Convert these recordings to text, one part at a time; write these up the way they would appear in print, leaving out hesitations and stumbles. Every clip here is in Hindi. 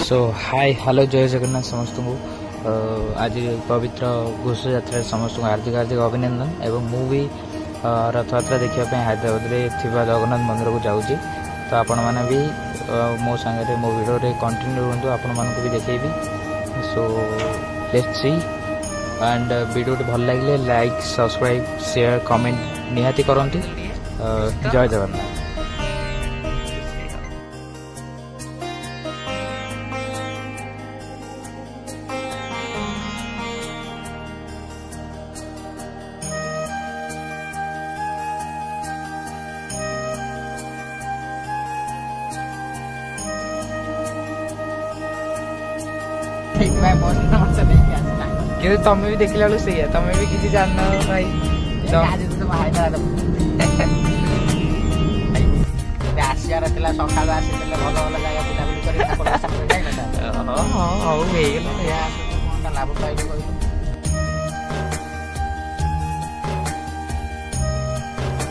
सो हाय हेलो जय जगन्नाथ समस्त को आज पवित्र घोष यात्रा समस्त को हार्दिक हार्दिक अभिनंदन एवं मु भी रथ यात्रा देखा हैदराबाद में थिबा जगन्नाथ मंदिर को जाऊँगी तो आपण मैंने भी मो सांगे मो वीडियो रे कंटिन्यू रुहतु आपण मानक भी देखेबी। So let's see and video भल लगे लाइक सब्सक्राइब शेयर कमेंट निहाती करंती। जय जगन्नाथ। कि तुम भी देख लु से तुम भी किसी जान भाई आसार सका आसी भल भल जगह बुलाबुली लाभ पाइल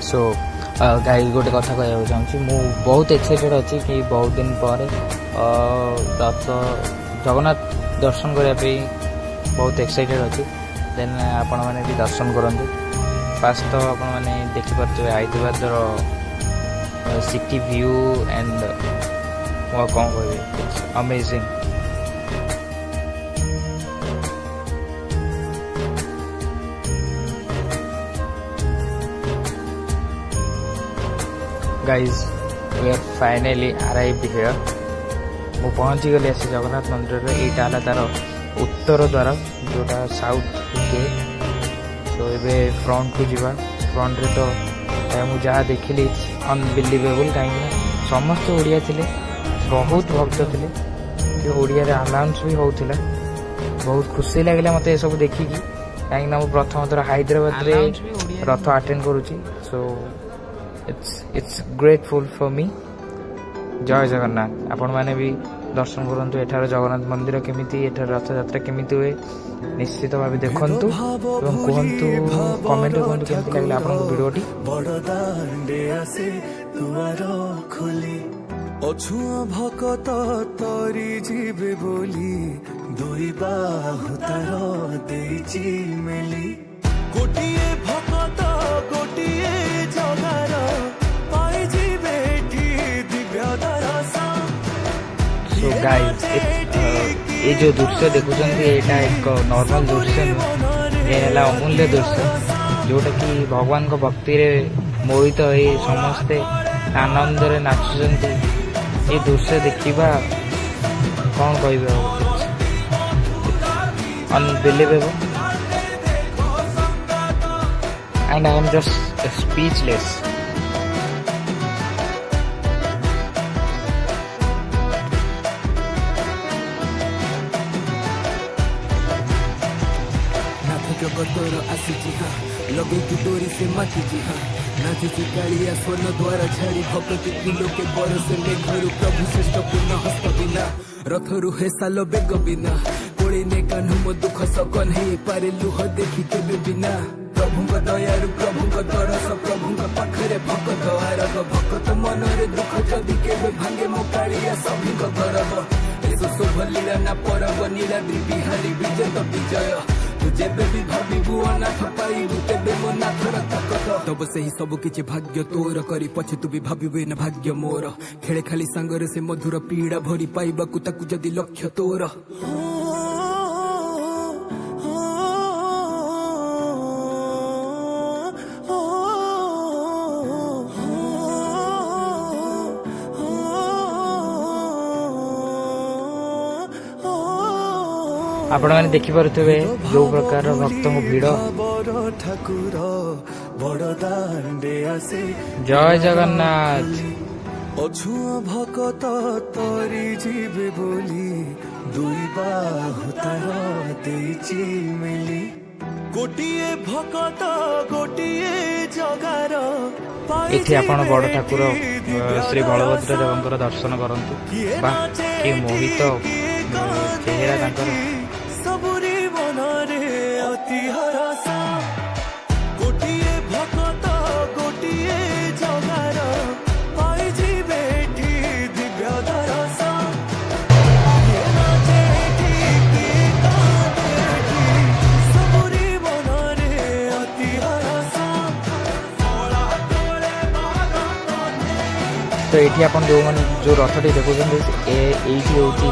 सो गाइस गोटे कथा कहना चाहूँगी मु बहुत एक्साइटेड अच्छी कि बहुत दिन पर रथ जगन्नाथ दर्शन करने बहुत एक्साइटेड अच्छी। देन आपण मैंने भी दर्शन करंतु। फास्ट तो आपण मैंने देखिपे हैदराबाद सिटी व्यू एंड कौन कह amazing. Guys we are finally arrived here. मु पहुंची गली आसी जगन्नाथ मंदिर रे। एटा हला तार उत्तर द्वार जोटा साउथ गेट। तो ये फ्रंट को जीवा फ्रंट रे तो मुझे जहाँ देखिली अनबिलीवेबल कहीं समस्त ओडिया थिले बहुत भक्त थिले कि ओडिया रे अनाउंस भी होउथिला। बहुत खुशी लागला मते ये सब देखिकी कहीं ना प्रथम थर हैदराबाद रे रथ अटेंड करूची। So it's grateful for me. जय जगन्नाथ। आपण माने भी दर्शन करंतु। एठार जगन्नाथ मंदिर केमिति एठार रथ यात्रा केमिति हुए निश्चित भाव देखंतु एवं कहंतु कमेंट करंतु केमिति लागला आपन वीडियोटी। अछुआ भकत तरी जीवे बोली दुई बाहु तार देची मेली गोटिए भकत गोटिए जगार पाई जीवे दिव्य दरसा। सो गाइस ये जो दृश्य देखुं यहाँ एक नॉर्मल दृश्य ये है अमूल्य दृश्य जोटा कि भगवान को भक्ति रे मोहित हो समस्ते आनंद रे नाचुंट। ये दृश्य देखा कौन कह unbelievable and I am just speechless. जगतर आसी हाँ लगे की डोरी से माती हाँ नाची कालिया स्वन द्वारा छाड़ी भक्ति किलो के बरस में घर प्रभु श्रेष्ठ पूर्ण हस्त बिना रथ रुहे साल बेग बिना कोड़ी ने कान्हु मो दुख सकन हे पारे लुह देखी केबे बिना प्रभु दयारु प्रभु दरस प्रभु पाखरे भक्त आरग भक्त मन रे दुख जदि केबे भांगे मो कालिया सभी गरब एसो शुभ लीला ना परब नीलाद्रि बिहारी विजय विजय तब से ही सब किछि भाग्य तोर करी पछे तू भी भाविबे न भाग्य मोर खेले खाली सांगरे से मधुर पीड़ा भरी पाइबाकु ताकु जदि लक्ष्य तोर। आपण मैंने देखी पारुथिबे जो प्रकार भक्त को भीड़। जय जगन्नाथ। अछुआ भकत तरी जीवे बोली दुई बाहु तार देची मेली गोटिए भकत गोटिए जगार। एठी आपण बड़ ठाकुर श्री बलभद्र देवंकर दर्शन करंतु। बा के मोहित चेहरा तांकर सबुरी मनरे अति हरसा गोटिए भकत गोटिए जगार पाई जीवे दिव्य दरसा। तो ये आप जो रथटी देखुं ये हूँ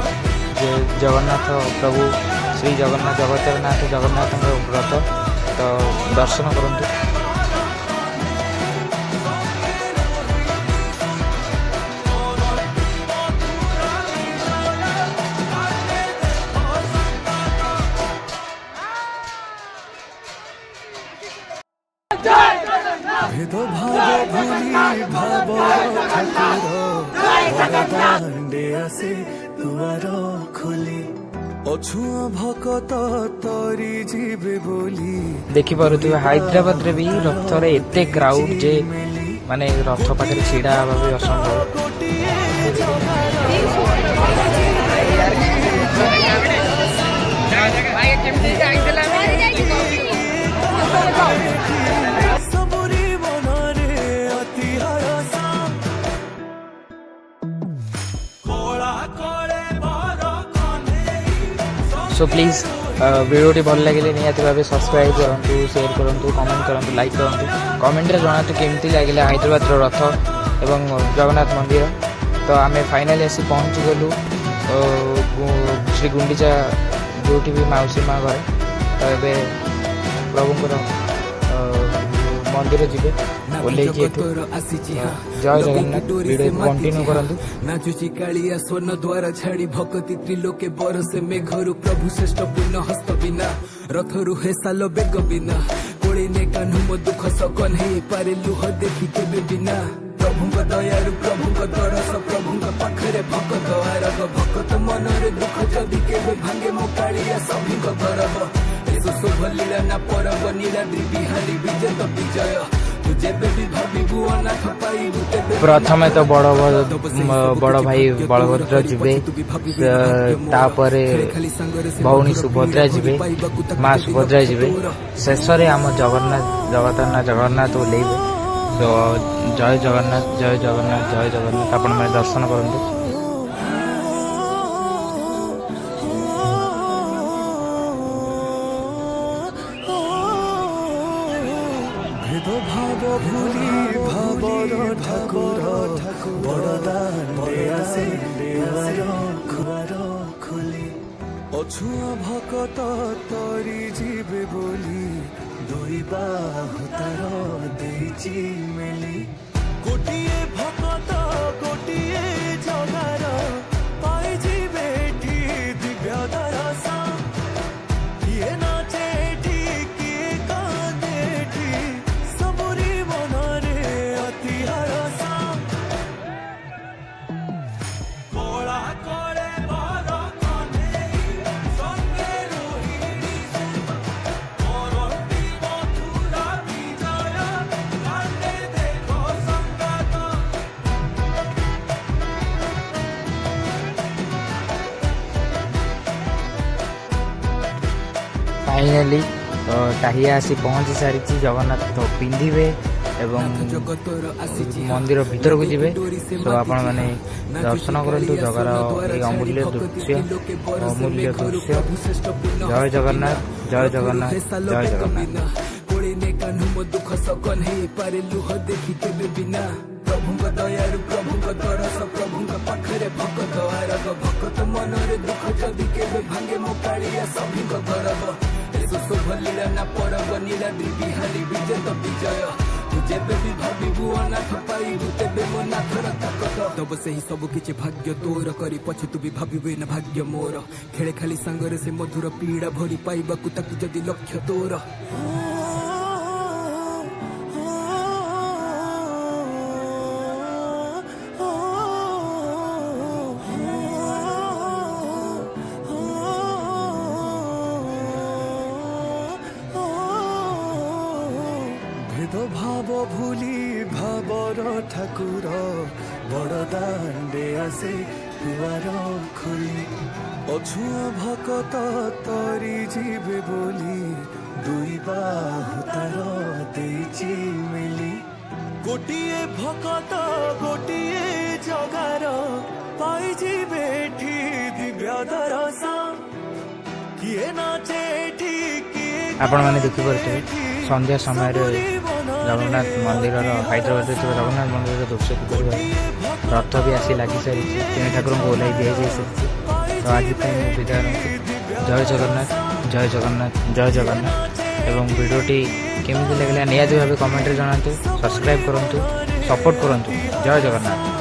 जगन्नाथ प्रभु श्री जगन्नाथ जगन्नाथ रथ तो दर्शन करूँ। देखी पारे हैदराबाद रे भी रथ रे एते क्राउड जे माने रथ पाखे छिड़ा हवा भी असंभव। सो प्लीज वीडियो भल लगे निहाती भाव सब्सक्राइब करूँ, शेयर करूँ, कमेंट करूँ, लाइक करूँ, कमेंट रे जनातु केमती लगे हैदराबाद रथ एवं जगन्नाथ मंदिर। तो आम फाइनाली आसी पहुँची गलु श्री गुंडीचा जो भी मौसी माँ घर। तो ये प्रभुंर मंदिर जीवे ओल्ले जय जगन्नाथ। वीडियो कंटिन्यू करंतु। नाचुची कालिया स्वर्ण द्वारा छाड़ी भक्ति त्रिलोके बरसे मेघरु प्रभु श्रेष्ठ पूर्ण हस्त बिना रथरु हे सालो बेग बिना कोड़ी ने कान्हु मो दुख सकन हे पारे लुह देखी केबे बिना प्रभुंक दयारु प्रभुंक दरस प्रभुंक पाखरे भक्त आरग भक्त मनरे दुख जदि केबे भांगे मो कालिया सभिंक गरब एसो शुभ लीला ना परब नीलाद्रि बिहारी विजय विजय प्रथम तो बड़ भाई बलभद्र जीवे तापरे भौणी सुभद्रा जीवे माँ सुभद्रा जीवे शेष आम जगन्नाथ ओल्लैबे। तो जय जगन्नाथ जय जगन्नाथ जय जगन्नाथ आपण मैंने दर्शन करंतु। अछुआ भकत तरी जीवे बोली दुई बाहु तार देइछि मेली गोटिए भकत गोटिए जगार पाई जीवे ठी दिव्य दरस किए नाचे ठी किए कांदे ठी सबरी मनरे अति हरस कोला कोले फाइनाली टाहिया आसी पहुँची सारी जगन्नाथ पिंधे एवं मंदिर भीतर को जीवे। तो आपण मैंने दर्शन करंतु जगार अमूल्य दृश्य जय जगन्नाथ जय जगन्नाथ जय जगन्नाथ। दुख सकन हे पारे लुह देखी केबे बिना प्रभुंक दयारु प्रभुंक दरस प्रभुंक पाखरे भक्त आरग भक्त मनरे दुख जदि केबे भांगे मो कालिया सभिंक गरब एसो शुभ लीला ना परब नीलाद्रि बिहारी विजय विजय तू जेबे भी भाबिबु अनाथ पाइबु तेबे मो नाथर ताकत तब से ही सब किछि भाग्य तोर करी पछे तू भी भाबिबे ना भाग्य मोर खेले खाली संगरे से मधुर पीड़ा भरी पाइबाकु ताकि जदि लक्ष्य तोर भाव भूली भावर ठाकुर बड़ दांडे आसे दुआर खोली अछुआ भकत तरी जीवे बोली दुई बाहु तार देइछि मेली गोटिए भकत गोटिए जगार पाई जीवे ठी दिव्य दरस किए नाचे ठी किए आपण माने देखि परते संध्या समय जगन्नाथ मंदिर हैदराबाद जगन्नाथ मंदिर दृश्य रथ भी आसी लगी सारी तीन ठाकुर को ओह्ल दि जाए तो आज विदाय जय जगन्नाथ जय जगन्नाथ जय जगन्नाथ। एवं वीडियोटी केमी लगे निहाती भाव कमेंट जनातु सब्सक्राइब करूँ सपोर्ट करूँ जय जगन्नाथ।